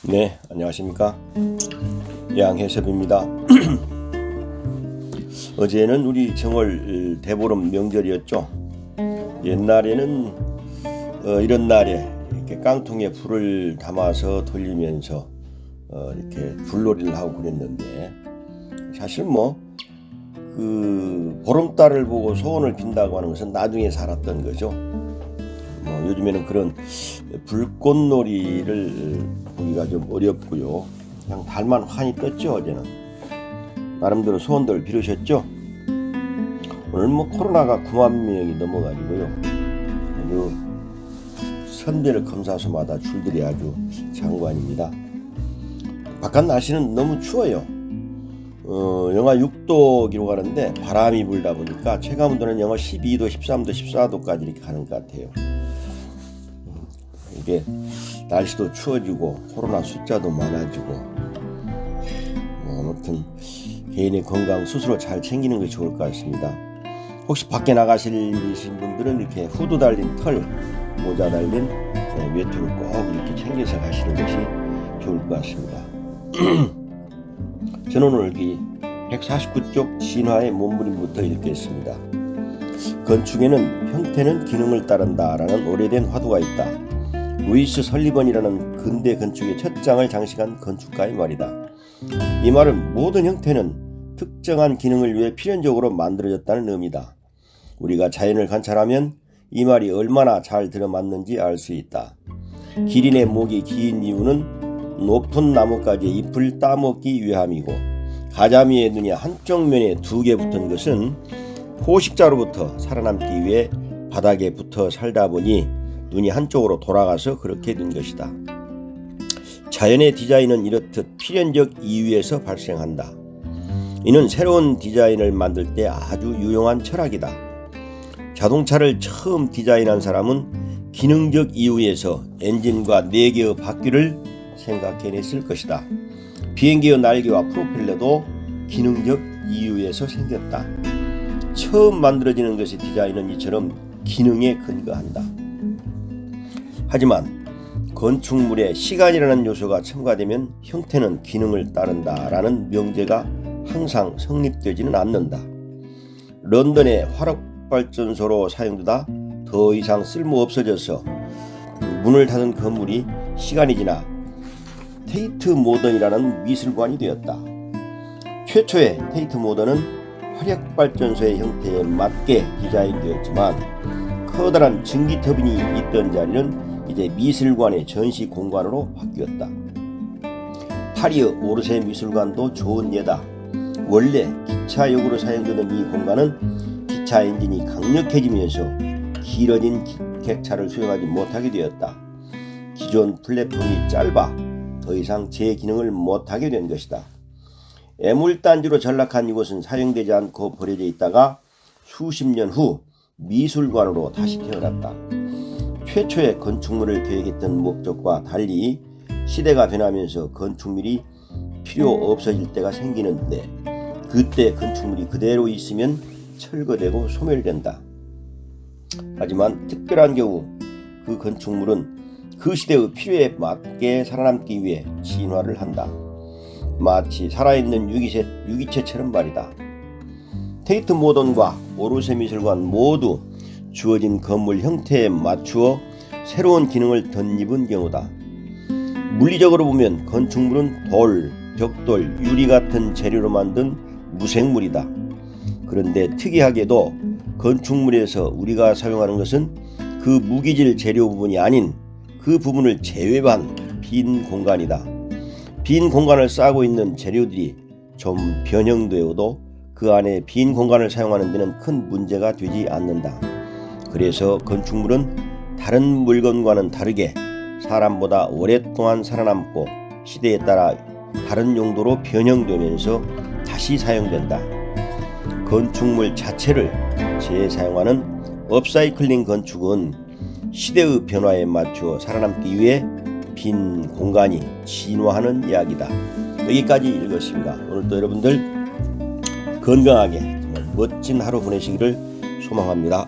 네, 안녕하십니까. 양해섭입니다. 어제는 우리 정월 대보름 명절이었죠. 옛날에는 이런 날에 이렇게 깡통에 불을 담아서 돌리면서 이렇게 불놀이를 하고 그랬는데, 사실 그 보름달을 보고 소원을 빈다고 하는 것은 나중에 살았던 거죠. 요즘에는 그런 불꽃놀이를 보기가 좀 어렵고요. 그냥 달만 환히 떴죠. 어제는 나름대로 소원들 비르셨죠. 오늘 코로나가 9만 명이 넘어가지고요. 아주 선별 검사소마다 줄들이 아주 장관입니다. 바깥 날씨는 너무 추워요. 영하 6도 기록하는데 바람이 불다 보니까 체감온도는 영하 12도, 13도, 14도까지 이렇게 가는 것 같아요. 이게 날씨도 추워지고 코로나 숫자도 많아지고 아무튼 개인의 건강 스스로 잘 챙기는 것이 좋을 것 같습니다. 혹시 밖에 나가실 분들은 이렇게 후드 달린 털, 모자 달린 외투를 꼭 이렇게 챙겨서 가시는 것이 좋을 것 같습니다. 저는 오늘 149쪽 진화의 몸부림부터 읽겠습니다. 건축에는 형태는 기능을 따른다라는 오래된 화두가 있다. 루이스 설리번이라는 근대 건축의 첫 장을 장식한 건축가의 말이다. 이 말은 모든 형태는 특정한 기능을 위해 필연적으로 만들어졌다는 의미다. 우리가 자연을 관찰하면 이 말이 얼마나 잘 들어맞는지 알 수 있다. 기린의 목이 긴 이유는 높은 나뭇가지의 잎을 따먹기 위함이고, 가자미의 눈이 한쪽 면에 2개 붙은 것은 포식자로부터 살아남기 위해 바닥에 붙어 살다 보니 눈이 한쪽으로 돌아가서 그렇게 된 것이다. 자연의 디자인은 이렇듯 필연적 이유에서 발생한다. 이는 새로운 디자인을 만들 때 아주 유용한 철학이다. 자동차를 처음 디자인한 사람은 기능적 이유에서 엔진과 4개의 바퀴를 생각해냈을 것이다. 비행기의 날개와 프로펠러도 기능적 이유에서 생겼다. 처음 만들어지는 것의 디자인은 이처럼 기능에 근거한다. 하지만 건축물에 시간이라는 요소가 첨가되면 형태는 기능을 따른다라는 명제가 항상 성립되지는 않는다. 런던의 화력발전소로 사용되다 더 이상 쓸모 없어져서 문을 닫은 건물이 시간이 지나 테이트 모던이라는 미술관이 되었다. 최초의 테이트 모던은 화력발전소의 형태에 맞게 디자인되었지만 커다란 전기 터빈이 있던 자리는 이제 미술관의 전시 공간으로 바뀌었다. 파리의 오르세 미술관도 좋은 예다. 원래 기차역으로 사용되던 이 공간은 기차 엔진이 강력해지면서 길어진 객차를 수용하지 못하게 되었다. 기존 플랫폼이 짧아 더 이상 제 기능을 못하게 된 것이다. 애물단지로 전락한 이곳은 사용되지 않고 버려져 있다가 수십 년 후 미술관으로 다시 태어났다. 최초의 건축물을 계획했던 목적과 달리 시대가 변하면서 건축물이 필요 없어질 때가 생기는데, 그때 건축물이 그대로 있으면 철거되고 소멸된다. 하지만 특별한 경우 그 건축물은 그 시대의 필요에 맞게 살아남기 위해 진화를 한다. 마치 살아있는 유기체처럼 말이다. 테이트 모던과 오르세 미술관 모두 주어진 건물 형태에 맞추어 새로운 기능을 덧입은 경우다. 물리적으로 보면 건축물은 돌, 벽돌, 유리 같은 재료로 만든 무생물이다. 그런데 특이하게도 건축물에서 우리가 사용하는 것은 그 무기질 재료 부분이 아닌 그 부분을 제외한 빈 공간이다. 빈 공간을 싸고 있는 재료들이 좀 변형되어도 그 안에 빈 공간을 사용하는 데는 큰 문제가 되지 않는다. 그래서 건축물은 다른 물건과는 다르게 사람보다 오랫동안 살아남고 시대에 따라 다른 용도로 변형되면서 다시 사용된다. 건축물 자체를 재사용하는 업사이클링 건축은 시대의 변화에 맞추어 살아남기 위해 빈 공간이 진화하는 이야기다. 여기까지 읽었습니다. 오늘도 여러분들 건강하게 정말 멋진 하루 보내시기를 소망합니다.